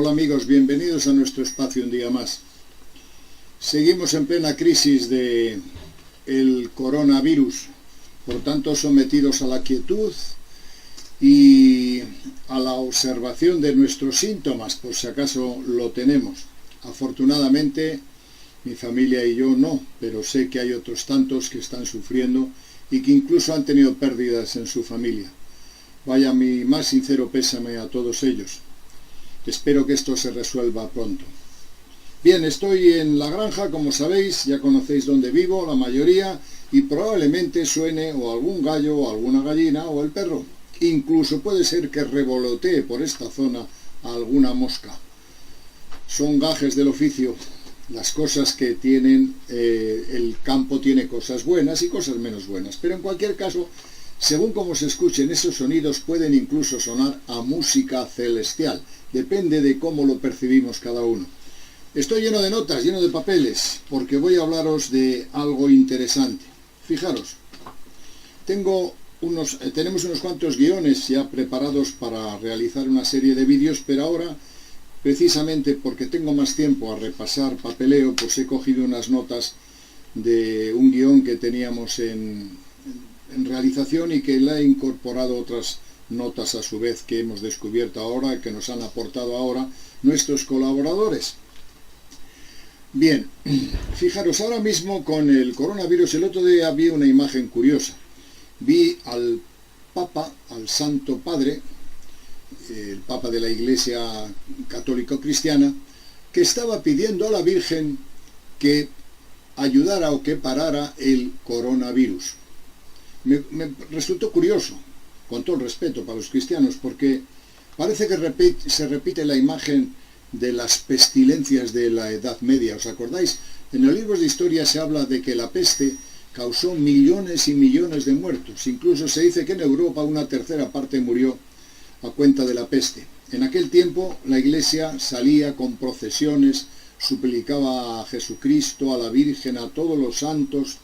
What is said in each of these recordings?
Hola amigos, bienvenidos a nuestro espacio un día más. Seguimos en plena crisis de el coronavirus, por tanto sometidos a la quietud y a la observación de nuestros síntomas, por si acaso lo tenemos. Afortunadamente mi familia y yo no, pero sé que hay otros tantos que están sufriendo y que incluso han tenido pérdidas en su familia. Vaya mi más sincero pésame a todos ellos. Espero que esto se resuelva pronto. Bien, estoy en la granja, como sabéis, ya conocéis dónde vivo, la mayoría, y probablemente suene o algún gallo, o alguna gallina, o el perro. Incluso puede ser que revolotee por esta zona alguna mosca. Son gajes del oficio, las cosas que tienen, el campo tiene cosas buenas y cosas menos buenas, pero en cualquier caso, según como se escuchen esos sonidos, pueden incluso sonar a música celestial. Depende de cómo lo percibimos cada uno. Estoy lleno de notas, lleno de papeles, porque voy a hablaros de algo interesante. Fijaros, tenemos unos cuantos guiones ya preparados para realizar una serie de vídeos, pero ahora, precisamente porque tengo más tiempo a repasar papeleo, pues he cogido unas notas de un guión que teníamos en realización y que le he incorporado otras notas a su vez que hemos descubierto ahora, que nos han aportado ahora nuestros colaboradores. Bien, fijaros, ahora mismo con el coronavirus, el otro día vi una imagen curiosa. Vi al Papa, al Santo Padre, el Papa de la Iglesia Católico-Cristiana, que estaba pidiendo a la Virgen que ayudara o que parara el coronavirus. Me resultó curioso, con todo el respeto para los cristianos, porque parece que se repite la imagen de las pestilencias de la Edad Media. ¿Os acordáis? En los libros de historia se habla de que la peste causó millones y millones de muertos. Incluso se dice que en Europa una tercera parte murió a cuenta de la peste. En aquel tiempo la Iglesia salía con procesiones, suplicaba a Jesucristo, a la Virgen, a todos los santos,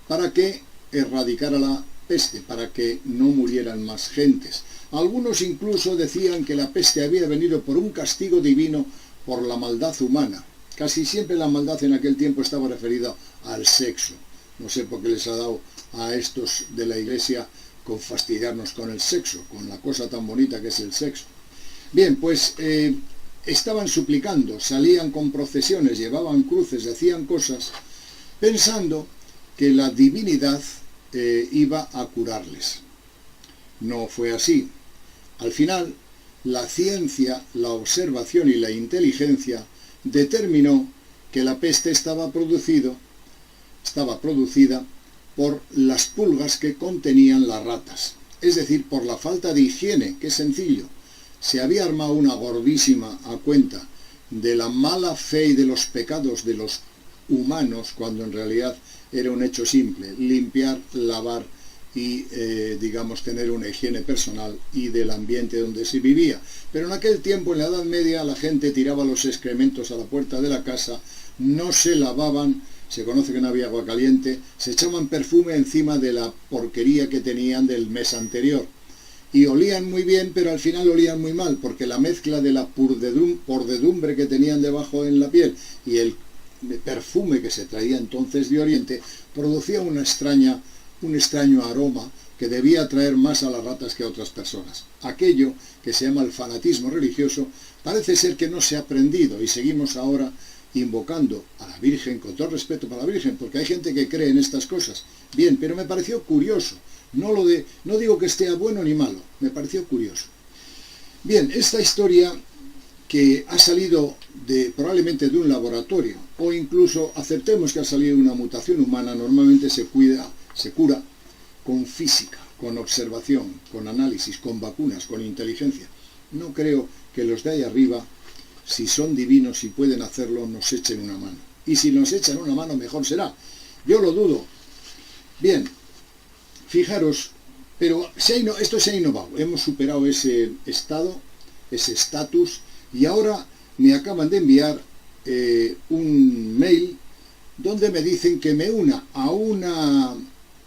para que erradicara la peste, para que no murieran más gentes. Algunos incluso decían que la peste había venido por un castigo divino por la maldad humana. Casi siempre la maldad en aquel tiempo estaba referida al sexo. No sé por qué les ha dado a estos de la Iglesia con fastidiarnos con el sexo, con la cosa tan bonita que es el sexo. Bien, pues estaban suplicando, salían con procesiones, llevaban cruces, hacían cosas, pensando que la divinidad iba a curarles. No fue así. Al final, la ciencia, la observación y la inteligencia determinó que la peste estaba producida por las pulgas que contenían las ratas. Es decir, por la falta de higiene, que es sencillo. Se había armado una gordísima a cuenta de la mala fe y de los pecados de los humanos, cuando en realidad era un hecho simple: limpiar, lavar y, digamos, tener una higiene personal y del ambiente donde se vivía. Pero en aquel tiempo, en la Edad Media, la gente tiraba los excrementos a la puerta de la casa, no se lavaban, se conoce que no había agua caliente, se echaban perfume encima de la porquería que tenían del mes anterior. Y olían muy bien, pero al final olían muy mal, porque la mezcla de la podredumbre que tenían debajo en la piel y el perfume que se traía entonces de Oriente producía un extraño aroma que debía atraer más a las ratas que a otras personas. Aquello que se llama el fanatismo religioso parece ser que no se ha aprendido y seguimos ahora invocando a la Virgen, con todo respeto para la Virgen, porque hay gente que cree en estas cosas. Bien, pero me pareció curioso. No digo que esté bueno ni malo, me pareció curioso. Bien, esta historia que ha salido probablemente de un laboratorio, o incluso aceptemos que ha salido de una mutación humana, normalmente se cura con física, con observación, con análisis, con vacunas, con inteligencia. No creo que los de ahí arriba, si son divinos y pueden hacerlo, nos echen una mano. Y si nos echan una mano, mejor será. Yo lo dudo. Bien, fijaros, pero esto se ha innovado. Hemos superado ese estado, ese estatus, y ahora me acaban de enviar un mail donde me dicen que me una a una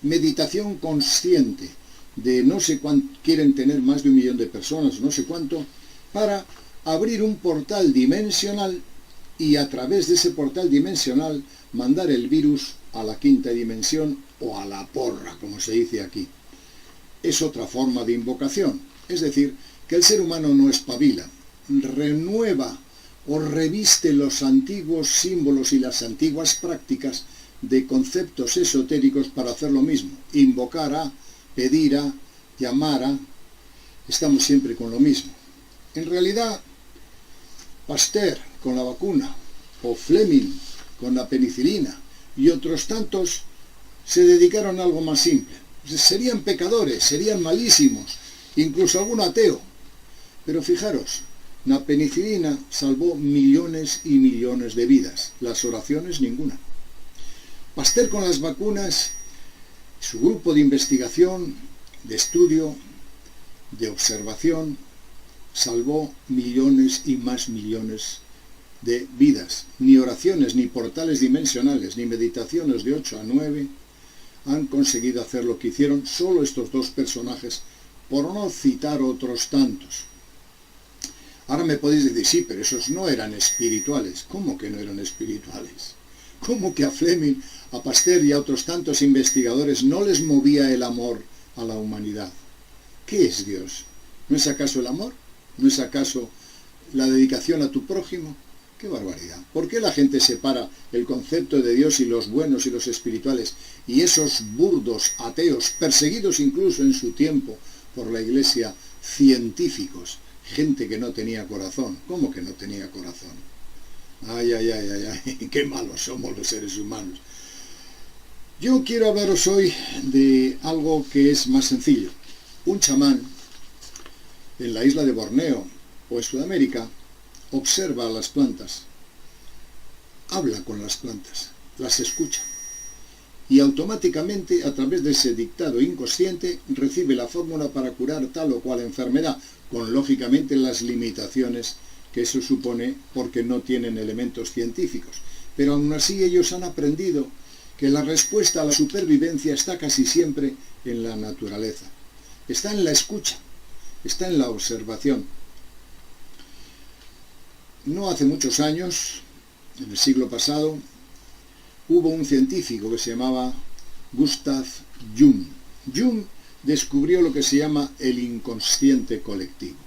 meditación consciente de no sé cuánto, quieren tener más de 1 millón de personas, no sé cuánto, para abrir un portal dimensional y a través de ese portal dimensional mandar el virus a la quinta dimensión o a la porra, como se dice aquí. Es otra forma de invocación, es decir, que el ser humano no espabila, renueva o reviste los antiguos símbolos y las antiguas prácticas de conceptos esotéricos para hacer lo mismo, invocar a, pedir a, llamar a, estamos siempre con lo mismo. En realidad, Pasteur con la vacuna, o Fleming con la penicilina, y otros tantos se dedicaron a algo más simple. Serían pecadores, serían malísimos, incluso algún ateo. Pero fijaros, la penicilina salvó millones y millones de vidas, las oraciones ninguna. Pasteur con las vacunas, su grupo de investigación, de estudio, de observación, salvó millones y más millones de vidas. Ni oraciones, ni portales dimensionales, ni meditaciones de 8 a 9 han conseguido hacer lo que hicieron solo estos dos personajes, por no citar otros tantos. Ahora me podéis decir, sí, pero esos no eran espirituales. ¿Cómo que no eran espirituales? ¿Cómo que a Fleming, a Pasteur y a otros tantos investigadores no les movía el amor a la humanidad? ¿Qué es Dios? ¿No es acaso el amor? ¿No es acaso la dedicación a tu prójimo? ¡Qué barbaridad! ¿Por qué la gente separa el concepto de Dios y los buenos y los espirituales? Y esos burdos ateos, perseguidos incluso en su tiempo por la Iglesia, científicos, gente que no tenía corazón. ¿Cómo que no tenía corazón? ¡Ay, ay, ay, ay, ay! ¡Qué malos somos los seres humanos! Yo quiero hablaros hoy de algo que es más sencillo. Un chamán en la isla de Borneo o en Sudamérica observa a las plantas, habla con las plantas, las escucha y automáticamente a través de ese dictado inconsciente recibe la fórmula para curar tal o cual enfermedad, con lógicamente las limitaciones que eso supone porque no tienen elementos científicos. Pero aún así ellos han aprendido que la respuesta a la supervivencia está casi siempre en la naturaleza, está en la escucha, está en la observación. No hace muchos años, en el siglo pasado, hubo un científico que se llamaba Gustav Jung. Jung descubrió lo que se llama el inconsciente colectivo.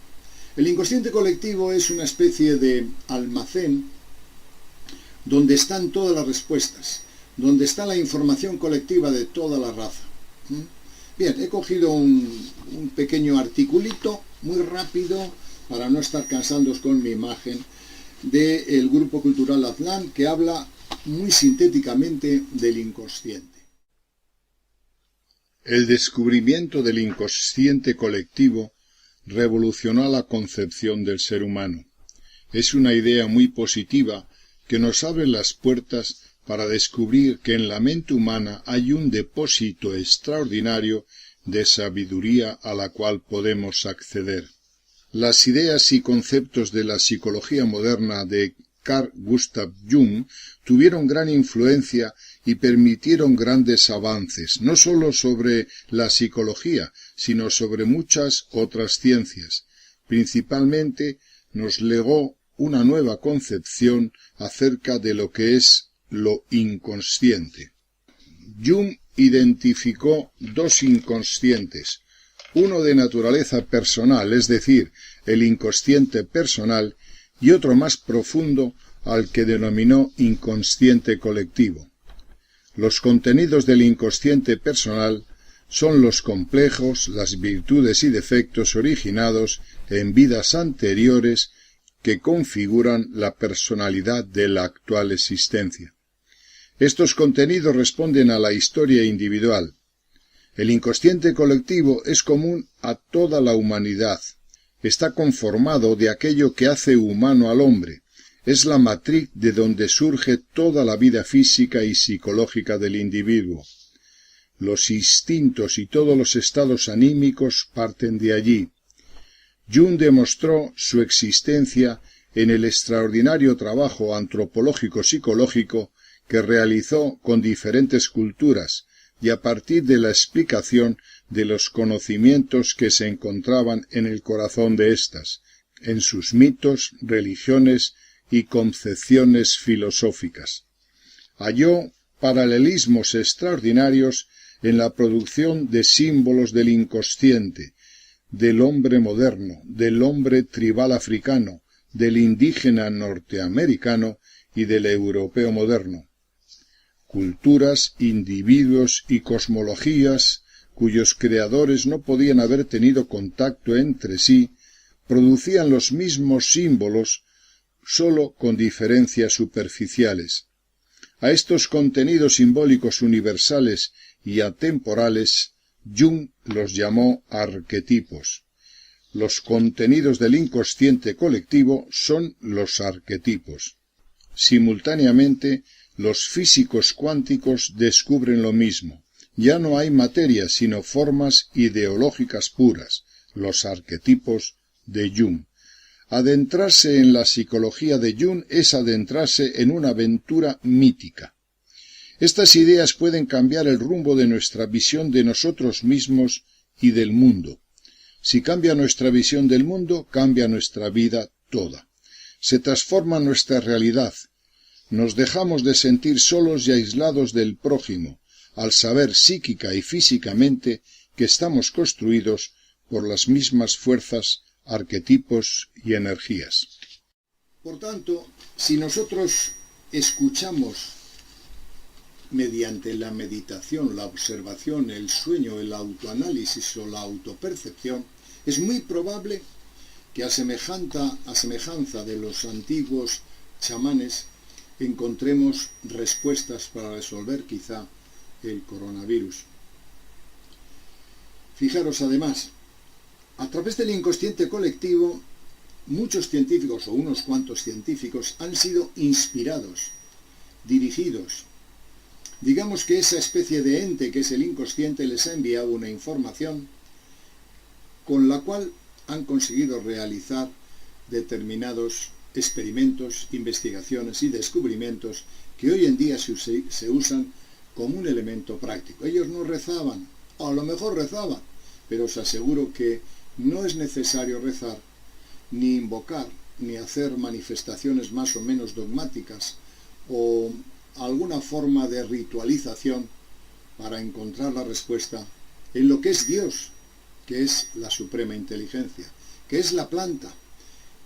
El inconsciente colectivo es una especie de almacén donde están todas las respuestas, donde está la información colectiva de toda la raza. Bien, he cogido un pequeño articulito muy rápido para no estar cansándoos con mi imagen del Grupo Cultural Aztlán, que habla muy sintéticamente del inconsciente. El descubrimiento del inconsciente colectivo revolucionó la concepción del ser humano. Es una idea muy positiva que nos abre las puertas para descubrir que en la mente humana hay un depósito extraordinario de sabiduría a la cual podemos acceder. Las ideas y conceptos de la psicología moderna de Carl Gustav Jung tuvieron gran influencia y permitieron grandes avances, no sólo sobre la psicología, sino sobre muchas otras ciencias. Principalmente nos legó una nueva concepción acerca de lo que es lo inconsciente. Jung identificó dos inconscientes, uno de naturaleza personal, es decir, el inconsciente personal, y otro más profundo, al que denominó inconsciente colectivo. Los contenidos del inconsciente personal son los complejos, las virtudes y defectos originados en vidas anteriores que configuran la personalidad de la actual existencia. Estos contenidos responden a la historia individual. El inconsciente colectivo es común a toda la humanidad. Está conformado de aquello que hace humano al hombre. Es la matriz de donde surge toda la vida física y psicológica del individuo. Los instintos y todos los estados anímicos parten de allí. Jung demostró su existencia en el extraordinario trabajo antropológico-psicológico que realizó con diferentes culturas y a partir de la explicación de los conocimientos que se encontraban en el corazón de éstas, en sus mitos, religiones y concepciones filosóficas. Halló paralelismos extraordinarios en la producción de símbolos del inconsciente, del hombre moderno, del hombre tribal africano, del indígena norteamericano y del europeo moderno. Culturas, individuos y cosmologías cuyos creadores no podían haber tenido contacto entre sí, producían los mismos símbolos, sólo con diferencias superficiales. A estos contenidos simbólicos universales y atemporales, Jung los llamó arquetipos. Los contenidos del inconsciente colectivo son los arquetipos. Simultáneamente, los físicos cuánticos descubren lo mismo. Ya no hay materia, sino formas ideológicas puras, los arquetipos de Jung. Adentrarse en la psicología de Jung es adentrarse en una aventura mítica. Estas ideas pueden cambiar el rumbo de nuestra visión de nosotros mismos y del mundo. Si cambia nuestra visión del mundo, cambia nuestra vida toda. Se transforma nuestra realidad. Nos dejamos de sentir solos y aislados del prójimo, al saber psíquica y físicamente que estamos construidos por las mismas fuerzas, arquetipos y energías. Por tanto, si nosotros escuchamos mediante la meditación, la observación, el sueño, el autoanálisis o la autopercepción, es muy probable que a semejanza de los antiguos chamanes encontremos respuestas para resolver quizá el coronavirus. Fijaros además, a través del inconsciente colectivo, muchos científicos o unos cuantos científicos han sido inspirados, dirigidos. Digamos que esa especie de ente que es el inconsciente les ha enviado una información con la cual han conseguido realizar determinados experimentos, investigaciones y descubrimientos que hoy en día se usan como un elemento práctico. Ellos no rezaban, o a lo mejor rezaban, pero os aseguro que no es necesario rezar, ni invocar, ni hacer manifestaciones más o menos dogmáticas o alguna forma de ritualización para encontrar la respuesta en lo que es Dios, que es la suprema inteligencia, que es la planta,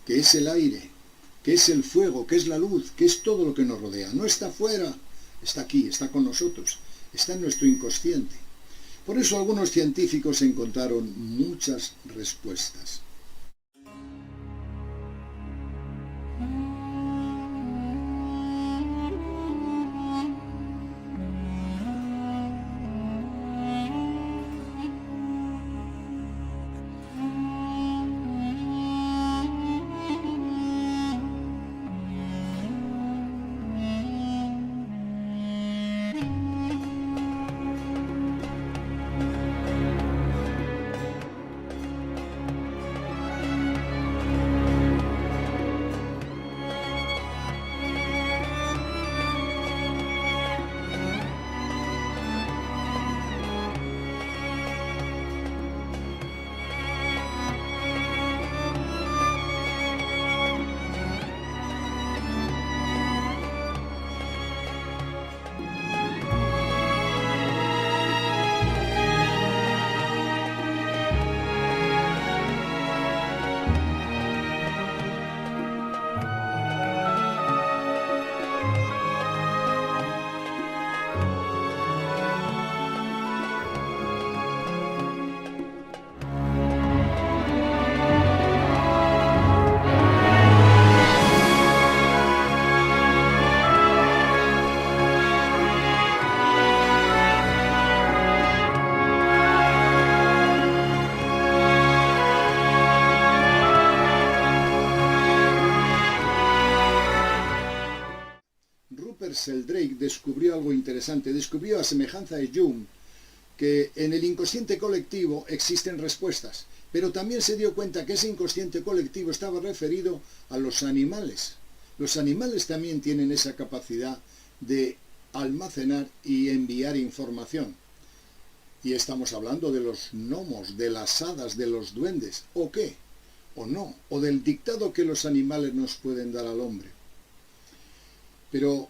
que es el aire, que es el fuego, que es la luz, que es todo lo que nos rodea. No está fuera, está aquí, está con nosotros, está en nuestro inconsciente. Por eso algunos científicos encontraron muchas respuestas. Sheldrake descubrió algo interesante, descubrió a semejanza de Jung que en el inconsciente colectivo existen respuestas, pero también se dio cuenta que ese inconsciente colectivo estaba referido a los animales. Los animales también tienen esa capacidad de almacenar y enviar información. Y estamos hablando de los gnomos, de las hadas, de los duendes. ¿O qué? o no, o del dictado que los animales nos pueden dar al hombre. Pero,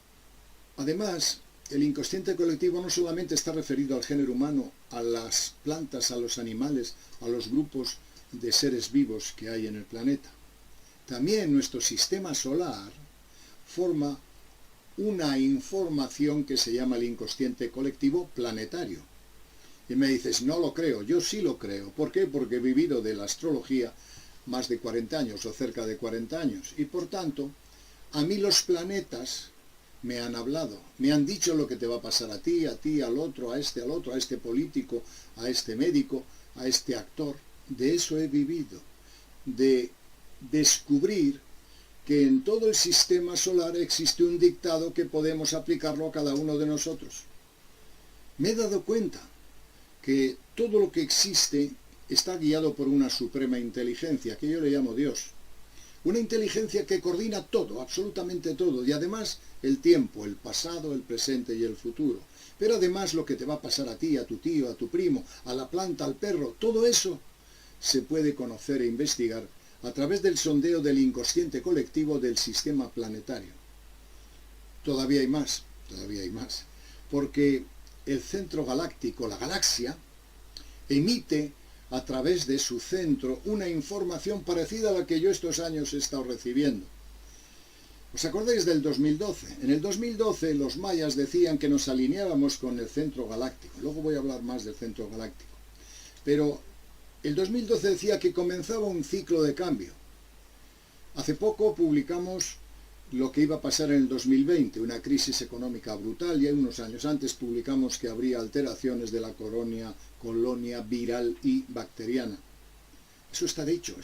además, el inconsciente colectivo no solamente está referido al género humano, a las plantas, a los animales, a los grupos de seres vivos que hay en el planeta. También nuestro sistema solar forma una información que se llama el inconsciente colectivo planetario. Y me dices, no lo creo. Yo sí lo creo. ¿Por qué? Porque he vivido de la astrología más de 40 años o cerca de 40 años. Y por tanto, a mí los planetas me han hablado, me han dicho lo que te va a pasar a ti, al otro, a este político, a este médico, a este actor. De eso he vivido, de descubrir que en todo el sistema solar existe un dictado que podemos aplicarlo a cada uno de nosotros. Me he dado cuenta que todo lo que existe está guiado por una suprema inteligencia, que yo le llamo Dios. Una inteligencia que coordina todo, absolutamente todo, y además el tiempo, el pasado, el presente y el futuro. Pero además lo que te va a pasar a ti, a tu tío, a tu primo, a la planta, al perro, todo eso se puede conocer e investigar a través del sondeo del inconsciente colectivo del sistema planetario. Todavía hay más, porque el centro galáctico, la galaxia, emite a través de su centro una información parecida a la que yo estos años he estado recibiendo. ¿Os acordáis del 2012? En el 2012 los mayas decían que nos alineábamos con el centro galáctico. Luego voy a hablar más del centro galáctico. Pero el 2012 decía que comenzaba un ciclo de cambio. Hace poco publicamos lo que iba a pasar en el 2020, una crisis económica brutal, y unos años antes publicamos que habría alteraciones de la colonia viral y bacteriana. Eso está hecho.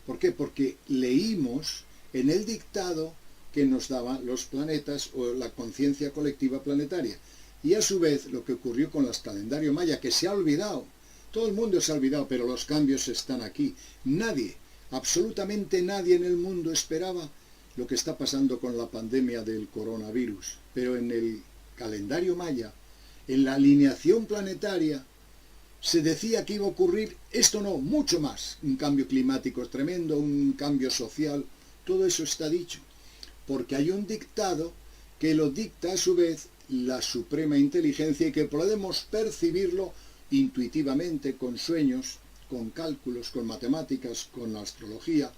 ¿Por qué? Porque leímos en el dictado que nos daban los planetas o la conciencia colectiva planetaria. Y a su vez lo que ocurrió con el calendario maya, que se ha olvidado. Todo el mundo se ha olvidado, pero los cambios están aquí. Nadie, absolutamente nadie en el mundo esperaba lo que está pasando con la pandemia del coronavirus. Pero en el calendario maya, en la alineación planetaria, se decía que iba a ocurrir esto, no, mucho más. Un cambio climático tremendo, un cambio social, todo eso está dicho. Porque hay un dictado que lo dicta a su vez la suprema inteligencia y que podemos percibirlo intuitivamente, con sueños, con cálculos, con matemáticas, con la astrología.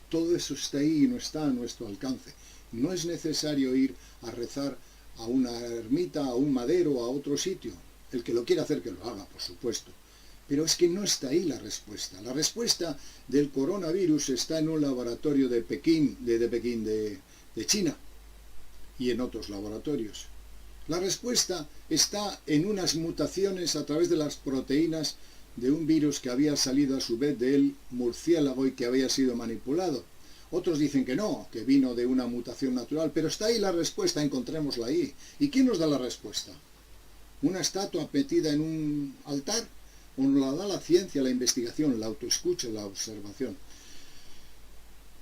Todo eso está ahí y no está a nuestro alcance. No es necesario ir a rezar a una ermita, a un madero, a otro sitio. El que lo quiera hacer, que lo haga, por supuesto. Pero es que no está ahí la respuesta. La respuesta del coronavirus está en un laboratorio de China, y en otros laboratorios. La respuesta está en unas mutaciones a través de las proteínas de un virus que había salido a su vez del murciélago y que había sido manipulado. Otros dicen que no, que vino de una mutación natural, pero está ahí la respuesta, encontrémosla ahí. ¿Y quién nos da la respuesta? ¿Una estatua metida en un altar? ¿O nos la da la ciencia, la investigación, la autoescucha, la observación?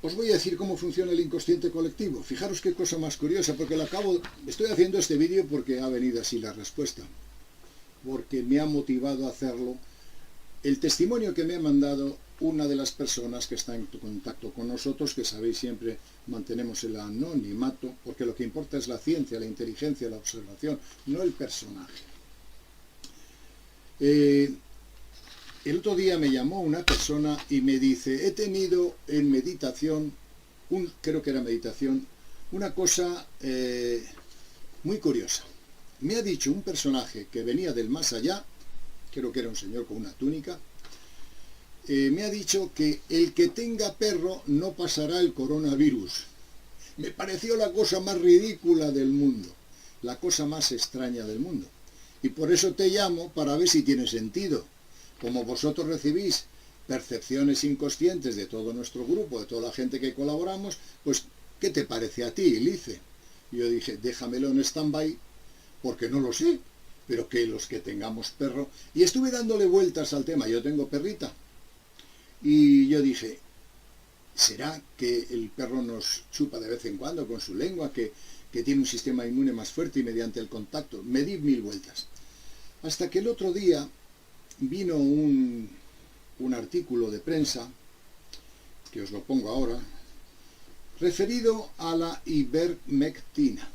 Os voy a decir cómo funciona el inconsciente colectivo. Fijaros qué cosa más curiosa, porque estoy haciendo este vídeo porque ha venido así la respuesta, porque me ha motivado a hacerlo el testimonio que me ha mandado una de las personas que está en contacto con nosotros, que sabéis siempre mantenemos el anonimato, porque lo que importa es la ciencia, la inteligencia, la observación, no el personaje. El otro día me llamó una persona y me dice, he tenido en meditación, creo que era meditación, una cosa muy curiosa. Me ha dicho un personaje que venía del más allá, creo que era un señor con una túnica, me ha dicho que el que tenga perro no pasará el coronavirus. Me pareció la cosa más ridícula del mundo, la cosa más extraña del mundo. Y por eso te llamo para ver si tiene sentido. Como vosotros recibís percepciones inconscientes de todo nuestro grupo, de toda la gente que colaboramos, pues, ¿qué te parece a ti, Lice? Yo dije, déjamelo en stand-by, porque no lo sé, pero que los que tengamos perro... Y estuve dándole vueltas al tema, yo tengo perrita, y yo dije, ¿será que el perro nos chupa de vez en cuando con su lengua, que tiene un sistema inmune más fuerte y mediante el contacto? Me di 1000 vueltas. Hasta que el otro día vino un artículo de prensa que os lo pongo ahora, referido a la ivermectina,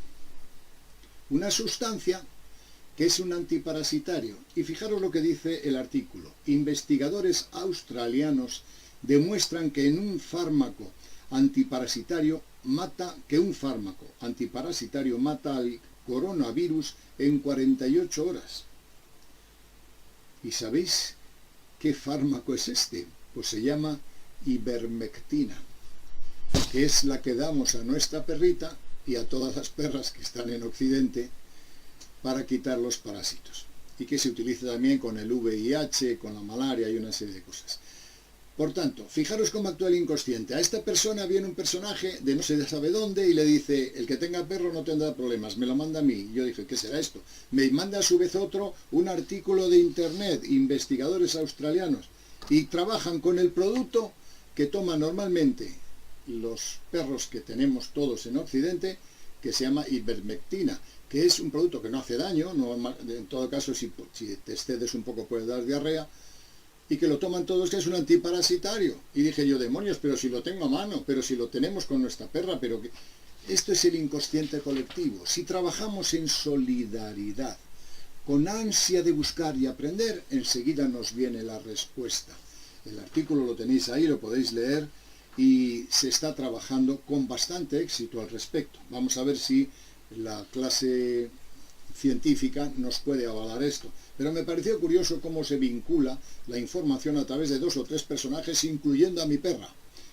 una sustancia que es un antiparasitario. Y fijaros lo que dice el artículo. Investigadores australianos demuestran que un fármaco antiparasitario mata al coronavirus en 48 horas. ¿Y sabéis qué fármaco es este? Pues se llama ivermectina, que es la que damos a nuestra perrita y a todas las perras que están en Occidente para quitar los parásitos, y que se utiliza también con el VIH, con la malaria y una serie de cosas. Por tanto, fijaros cómo actúa el inconsciente. A esta persona viene un personaje de no se sabe dónde y le dice: el que tenga perro no tendrá problemas, me lo manda a mí. Yo dije: ¿qué será esto? Me manda a su vez otro, un artículo de internet, investigadores australianos, y trabajan con el producto que toman normalmente los perros que tenemos todos en Occidente, que se llama ivermectina, que es un producto que no hace daño, en todo caso si te excedes un poco puede dar diarrea, y que lo toman todos, que es un antiparasitario. Y dije yo: demonios, pero si lo tengo a mano, pero si lo tenemos con nuestra perra, pero que... Esto es el inconsciente colectivo. Si trabajamos en solidaridad, con ansia de buscar y aprender, enseguida nos viene la respuesta. El artículo lo tenéis ahí, lo podéis leer, y se está trabajando con bastante éxito al respecto. Vamos a ver si la clase científica nos puede avalar esto. Pero me pareció curioso cómo se vincula la información a través de 2 o 3 personajes, incluyendo a mi perra,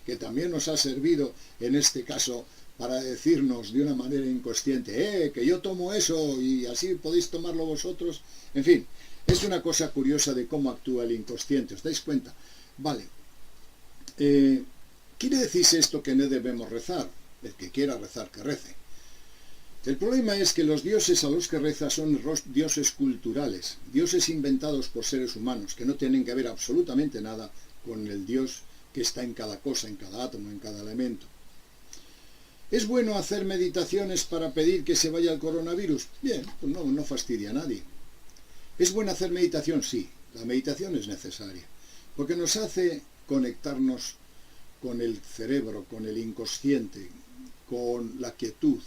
que también nos ha servido en este caso para decirnos de una manera inconsciente: que yo tomo eso y así podéis tomarlo vosotros. En fin, es una cosa curiosa de cómo actúa el inconsciente. ¿Os dais cuenta? Vale. ¿Quiere decirse esto que no debemos rezar? El que quiera rezar, que rece. El problema es que los dioses a los que reza son dioses culturales, dioses inventados por seres humanos, que no tienen que ver absolutamente nada con el Dios que está en cada cosa, en cada átomo, en cada elemento. ¿Es bueno hacer meditaciones para pedir que se vaya el coronavirus? Bien, pues no fastidia a nadie. ¿Es bueno hacer meditación? Sí, la meditación es necesaria, porque nos hace conectarnos con el cerebro, con el inconsciente, con la quietud,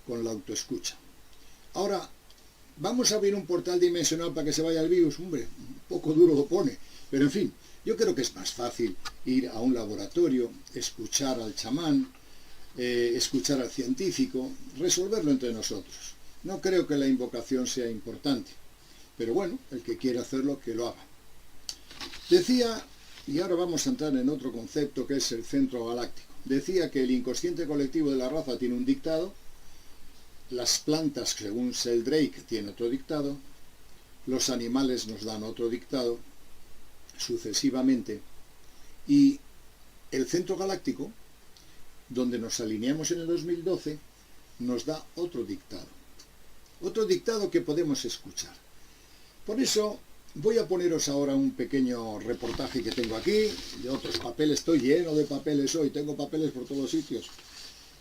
con la autoescucha. Ahora, vamos a abrir un portal dimensional para que se vaya el virus. Hombre, un poco duro lo pone, pero en fin, yo creo que es más fácil ir a un laboratorio, escuchar al chamán, escuchar al científico, resolverlo entre nosotros. No creo que la invocación sea importante, pero bueno, el que quiera hacerlo, que lo haga. Decía, y ahora vamos a entrar en otro concepto que es el centro galáctico. Decía que el inconsciente colectivo de la raza tiene un dictado, las plantas, según Sheldrake, tienen otro dictado, los animales nos dan otro dictado, sucesivamente, y el centro galáctico, donde nos alineamos en el 2012, nos da otro dictado que podemos escuchar. Por eso voy a poneros ahora un pequeño reportaje que tengo aquí, de otros papeles. Estoy lleno de papeles hoy, tengo papeles por todos sitios,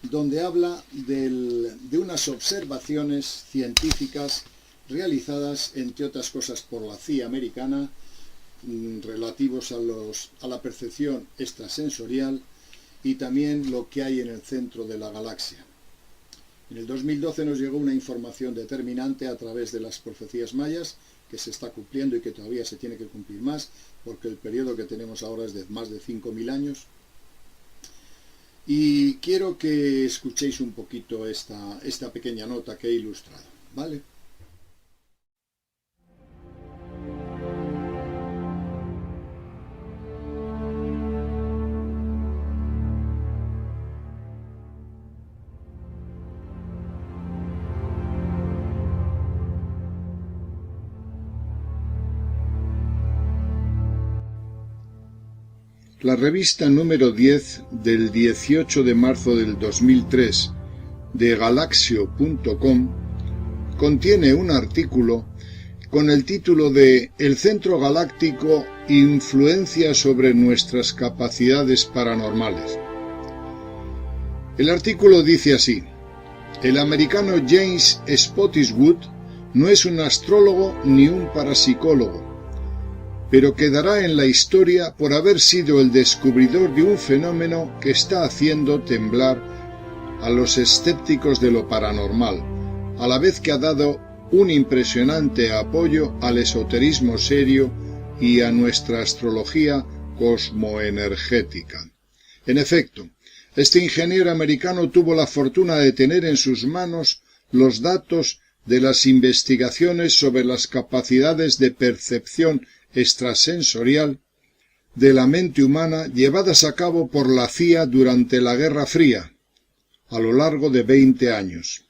donde habla de unas observaciones científicas realizadas, entre otras cosas, por la CIA americana, relativos a la percepción extrasensorial y también lo que hay en el centro de la galaxia. En el 2012 nos llegó una información determinante a través de las profecías mayas, que se está cumpliendo y que todavía se tiene que cumplir más, porque el periodo que tenemos ahora es de más de 5.000 años. Y quiero que escuchéis un poquito esta pequeña nota que he ilustrado, ¿vale? La revista número 10 del 18 de marzo del 2003 de Galaxio.com contiene un artículo con el título de El centro galáctico, influencia sobre nuestras capacidades paranormales. El artículo dice así: el americano James Spottiswoode no es un astrólogo ni un parapsicólogo. pero quedará en la historia por haber sido el descubridor de un fenómeno que está haciendo temblar a los escépticos de lo paranormal, a la vez que ha dado un impresionante apoyo al esoterismo serio y a nuestra astrología cosmoenergética. En efecto, este ingeniero americano tuvo la fortuna de tener en sus manos los datos de las investigaciones sobre las capacidades de percepción extrasensorial de la mente humana llevadas a cabo por la CIA durante la Guerra Fría, a lo largo de 20 años.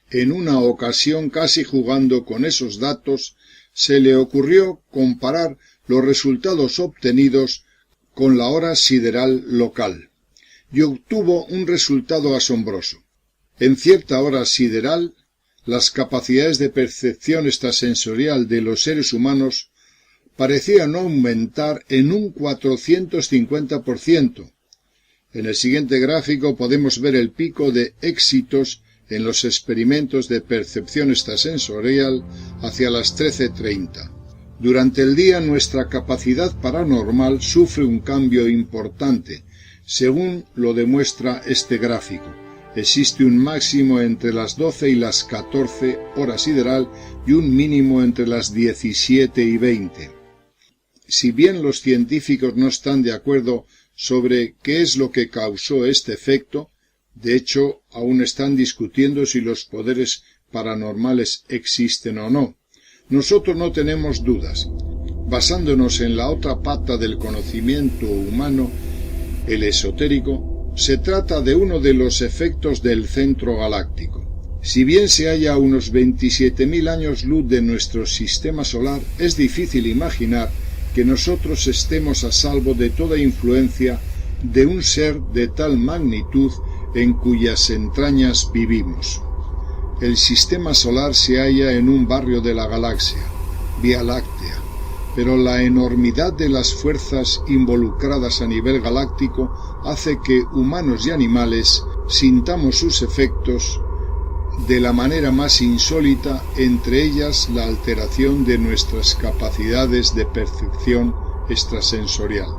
En una ocasión, casi jugando con esos datos, se le ocurrió comparar los resultados obtenidos con la hora sideral local, y obtuvo un resultado asombroso. En cierta hora sideral, las capacidades de percepción extrasensorial de los seres humanos parecían aumentar en un 450%. En el siguiente gráfico podemos ver el pico de éxitos en los experimentos de percepción extrasensorial hacia las 13:30. Durante el día nuestra capacidad paranormal sufre un cambio importante, según lo demuestra este gráfico. Existe un máximo entre las 12 y las 14 horas sideral y un mínimo entre las 17 y 20. Si bien los científicos no están de acuerdo sobre qué es lo que causó este efecto, de hecho, aún están discutiendo si los poderes paranormales existen o no. Nosotros no tenemos dudas. Basándonos en la otra pata del conocimiento humano, el esotérico, se trata de uno de los efectos del centro galáctico. Si bien se halla a unos 27.000 años luz de nuestro sistema solar, es difícil imaginar que nosotros estemos a salvo de toda influencia de un ser de tal magnitud en cuyas entrañas vivimos. El sistema solar se halla en un barrio de la galaxia, Vía Láctea, pero la enormidad de las fuerzas involucradas a nivel galáctico hace que humanos y animales sintamos sus efectos de la manera más insólita, entre ellas la alteración de nuestras capacidades de percepción extrasensorial.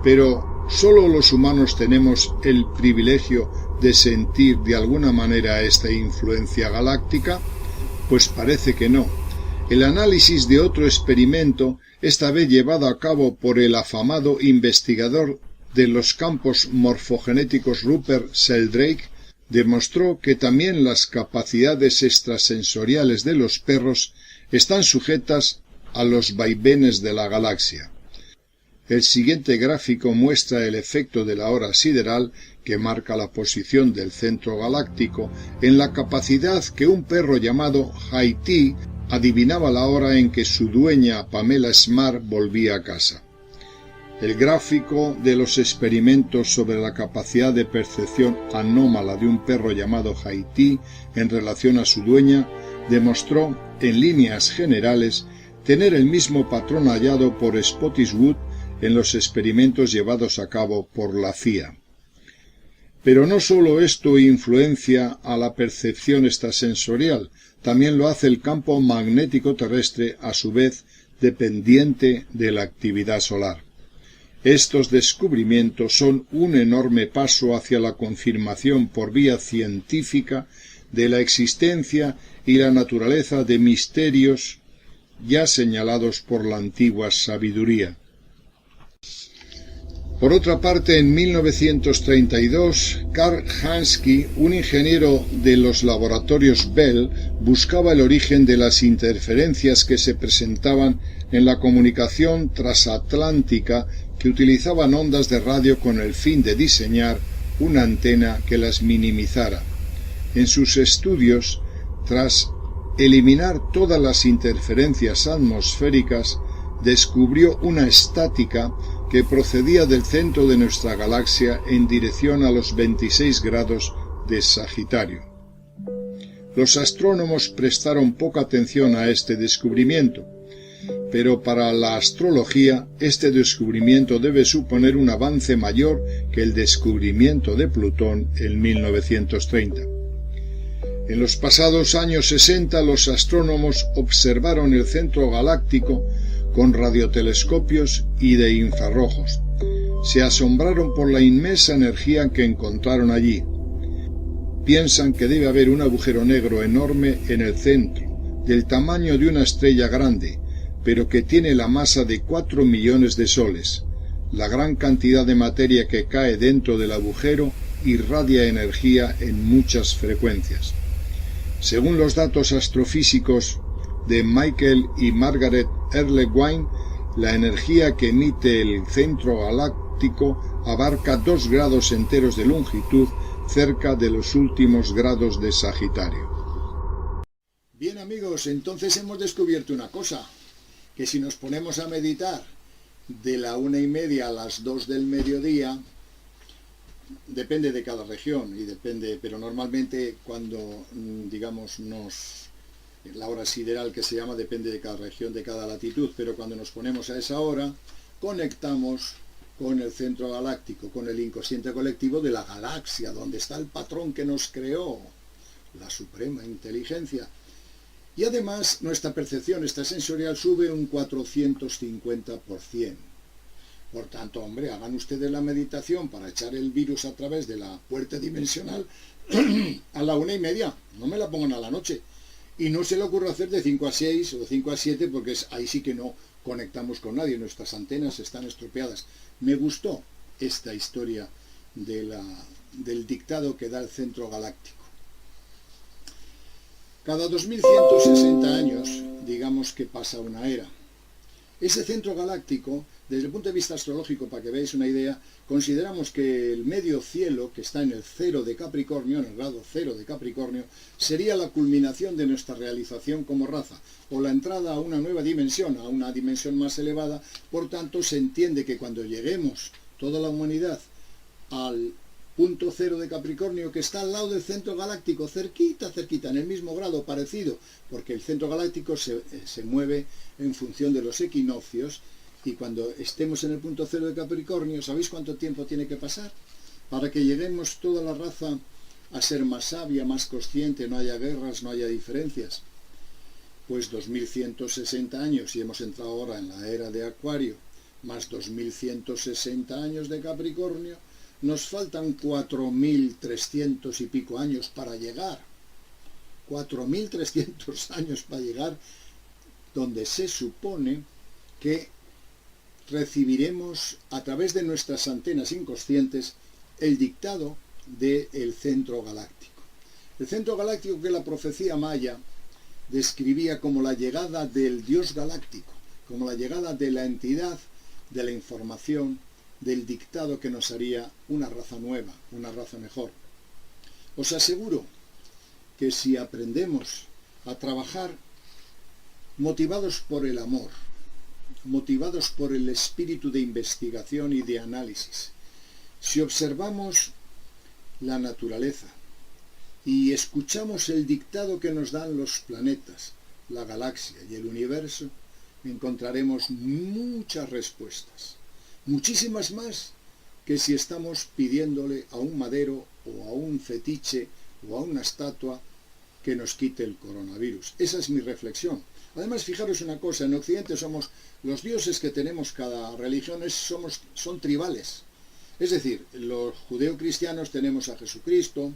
Pero ¿solo los humanos tenemos el privilegio de sentir de alguna manera esta influencia galáctica? Pues parece que no. El análisis de otro experimento, esta vez llevado a cabo por el afamado investigador de los campos morfogenéticos Rupert Sheldrake, demostró que también las capacidades extrasensoriales de los perros están sujetas a los vaivenes de la galaxia. El siguiente gráfico muestra el efecto de la hora sideral, que marca la posición del centro galáctico, en la capacidad que un perro llamado Haití adivinaba la hora en que su dueña Pamela Smart volvía a casa. El gráfico de los experimentos sobre la capacidad de percepción anómala de un perro llamado Haití en relación a su dueña demostró, en líneas generales, tener el mismo patrón hallado por Spottiswoode en los experimentos llevados a cabo por la CIA. Pero no solo esto influencia a la percepción extrasensorial, también lo hace el campo magnético terrestre, a su vez dependiente de la actividad solar. Estos descubrimientos son un enorme paso hacia la confirmación por vía científica de la existencia y la naturaleza de misterios ya señalados por la antigua sabiduría. Por otra parte, en 1932, Karl Jansky, un ingeniero de los laboratorios Bell, buscaba el origen de las interferencias que se presentaban en la comunicación transatlántica, que utilizaban ondas de radio con el fin de diseñar una antena que las minimizara. En sus estudios, tras eliminar todas las interferencias atmosféricas, descubrió una estática que procedía del centro de nuestra galaxia en dirección a los 26 grados de Sagitario. Los astrónomos prestaron poca atención a este descubrimiento, pero para la astrología este descubrimiento debe suponer un avance mayor que el descubrimiento de Plutón en 1930. En los pasados años 60 los astrónomos observaron el centro galáctico con radiotelescopios y de infrarrojos. Se asombraron por la inmensa energía que encontraron allí. Piensan que debe haber un agujero negro enorme en el centro, del tamaño de una estrella grande, pero que tiene la masa de 4 millones de soles. La gran cantidad de materia que cae dentro del agujero irradia energía en muchas frecuencias. Según los datos astrofísicos de Michael y Margaret Erlewine, la energía que emite el centro galáctico abarca 2 grados enteros de longitud, cerca de los últimos grados de Sagitario. Bien, amigos, entonces hemos descubierto una cosa, que si nos ponemos a meditar de la 1:30 a las 2 del mediodía, depende de cada región y depende, pero normalmente cuando, digamos, la hora sideral que se llama, depende de cada región, de cada latitud, pero cuando nos ponemos a esa hora, conectamos con el centro galáctico, con el inconsciente colectivo de la galaxia, donde está el patrón que nos creó, la suprema inteligencia. Y además nuestra percepción, esta sensorial, sube un 450%. Por tanto, hombre, hagan ustedes la meditación para echar el virus a través de la puerta dimensional a la 1:30, no me la pongan a la noche. Y no se le ocurre hacer de 5 a 6 o 5 a 7, porque ahí sí que no conectamos con nadie, nuestras antenas están estropeadas. Me gustó esta historia del dictado que da el centro galáctico. Cada 2160 años, digamos que pasa una era. Ese centro galáctico, desde el punto de vista astrológico, para que veáis una idea, consideramos que el medio cielo, que está en el 0 de Capricornio, en el grado 0 de Capricornio, sería la culminación de nuestra realización como raza, o la entrada a una nueva dimensión, a una dimensión más elevada. Por tanto, se entiende que cuando lleguemos, toda la humanidad, al punto 0 de Capricornio, que está al lado del centro galáctico, cerquita, en el mismo grado, parecido, porque el centro galáctico se mueve en función de los equinoccios, y cuando estemos en el punto 0 de Capricornio, ¿sabéis cuánto tiempo tiene que pasar? Para que lleguemos toda la raza a ser más sabia, más consciente, no haya guerras, no haya diferencias. Pues 2160 años, y hemos entrado ahora en la era de Acuario, más 2160 años de Capricornio, nos faltan 4300 y pico años para llegar. 4300 años para llegar donde se supone que recibiremos a través de nuestras antenas inconscientes el dictado del centro galáctico. El centro galáctico que la profecía maya describía como la llegada del Dios galáctico, como la llegada de la entidad, de la información, del dictado que nos haría una raza nueva, una raza mejor. Os aseguro que si aprendemos a trabajar motivados por el amor, motivados por el espíritu de investigación y de análisis, si observamos la naturaleza y escuchamos el dictado que nos dan los planetas, la galaxia y el universo, encontraremos muchas respuestas, muchísimas más que si estamos pidiéndole a un madero o a un fetiche o a una estatua que nos quite el coronavirus. Esa es mi reflexión. Además, fijaros una cosa, en Occidente los dioses que tenemos cada religión son tribales. Es decir, los judeocristianos tenemos a Jesucristo,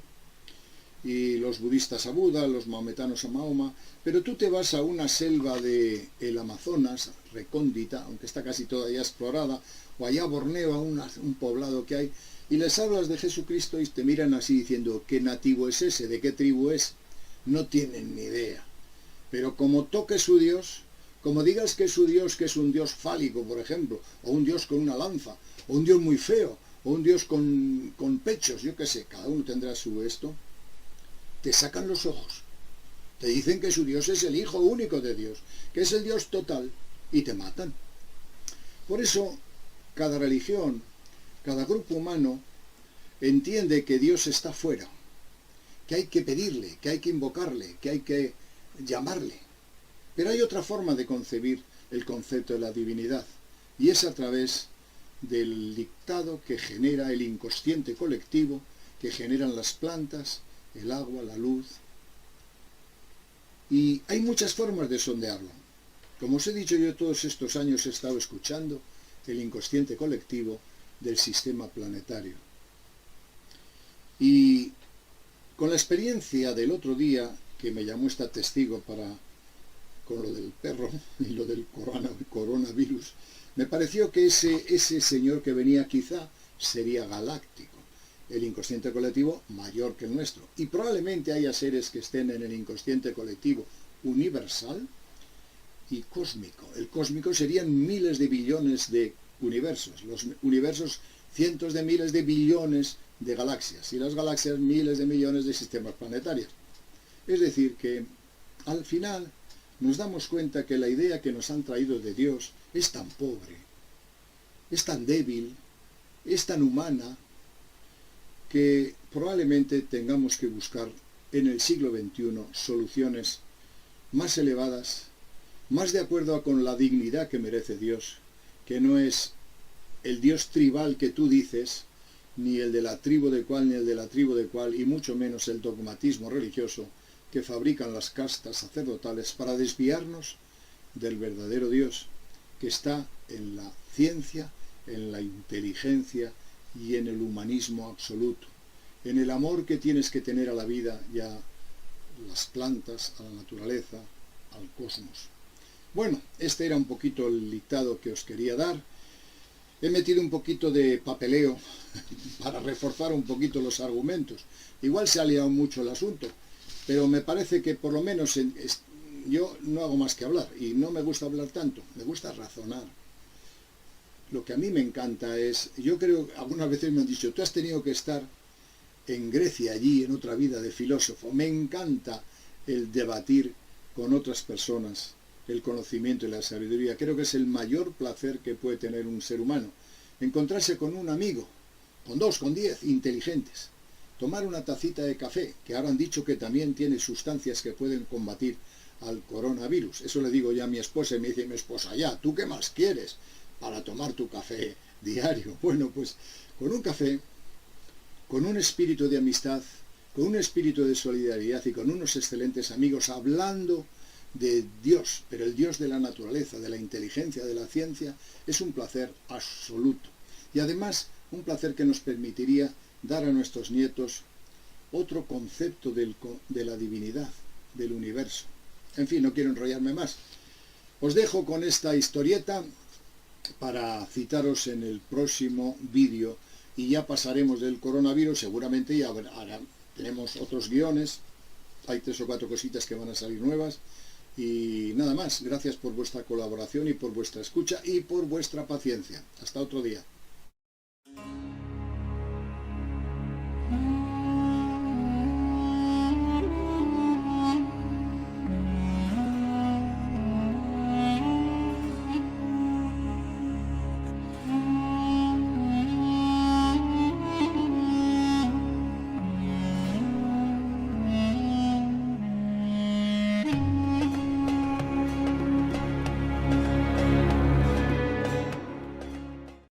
y los budistas a Buda, los maometanos a Mahoma, pero tú te vas a una selva del Amazonas, recóndita, aunque está casi toda ya explorada, o allá a Borneo, a un poblado que hay, y les hablas de Jesucristo y te miran así diciendo, ¿qué nativo es ese? ¿De qué tribu es? No tienen ni idea. Pero como toque su Dios, como digas que es su Dios, que es un Dios fálico, por ejemplo, o un Dios con una lanza, o un Dios muy feo, o un Dios con pechos, yo qué sé, cada uno tendrá su esto, te sacan los ojos, te dicen que su Dios es el Hijo único de Dios, que es el Dios total, y te matan. Por eso, cada religión, cada grupo humano, entiende que Dios está fuera, que hay que pedirle, que hay que invocarle, que hay que llamarle. Pero hay otra forma de concebir el concepto de la divinidad, y es a través del dictado que genera el inconsciente colectivo, que generan las plantas, el agua, la luz. Y hay muchas formas de sondearlo. Como os he dicho, yo todos estos años he estado escuchando el inconsciente colectivo del sistema planetario. Y con la experiencia del otro día, que me llamó esta testigo con lo del perro y lo del coronavirus, me pareció que ese señor que venía quizá sería galáctico, el inconsciente colectivo mayor que el nuestro. Y probablemente haya seres que estén en el inconsciente colectivo universal y cósmico. El cósmico serían miles de billones de universos, los universos cientos de miles de billones de galaxias, y las galaxias miles de millones de sistemas planetarios. Es decir, que al final nos damos cuenta que la idea que nos han traído de Dios es tan pobre, es tan débil, es tan humana, que probablemente tengamos que buscar en el siglo XXI soluciones más elevadas, más de acuerdo con la dignidad que merece Dios, que no es el Dios tribal que tú dices, ni el de la tribu de cual, ni el de la tribu de cual, y mucho menos el dogmatismo religioso que fabrican las castas sacerdotales para desviarnos del verdadero Dios, que está en la ciencia, en la inteligencia y en el humanismo absoluto, en el amor que tienes que tener a la vida y a las plantas, a la naturaleza, al cosmos. Bueno, este era un poquito el dictado que os quería dar. He metido un poquito de papeleo para reforzar un poquito los argumentos. Igual se ha liado mucho el asunto, pero me parece que por lo menos yo no hago más que hablar, y no me gusta hablar tanto, me gusta razonar. Lo que a mí me encanta es, yo creo, algunas veces me han dicho, tú has tenido que estar en Grecia, allí, en otra vida de filósofo. Me encanta el debatir con otras personas el conocimiento y la sabiduría. Creo que es el mayor placer que puede tener un ser humano. Encontrarse con un amigo, con 2, con 10, inteligentes. Tomar una tacita de café, que ahora han dicho que también tiene sustancias que pueden combatir al coronavirus. Eso le digo ya a mi esposa, y me dice mi esposa, ya, ¿tú qué más quieres para tomar tu café diario? Bueno, pues con un café, con un espíritu de amistad, con un espíritu de solidaridad y con unos excelentes amigos hablando de Dios, pero el Dios de la naturaleza, de la inteligencia, de la ciencia, es un placer absoluto. Y además, un placer que nos permitiría dar a nuestros nietos otro concepto de la divinidad, del universo. En fin, no quiero enrollarme más. Os dejo con esta historieta para citaros en el próximo vídeo, y ya pasaremos del coronavirus. Seguramente ya ahora tenemos otros guiones, hay 3 o 4 cositas que van a salir nuevas. Y nada más, gracias por vuestra colaboración y por vuestra escucha y por vuestra paciencia. Hasta otro día.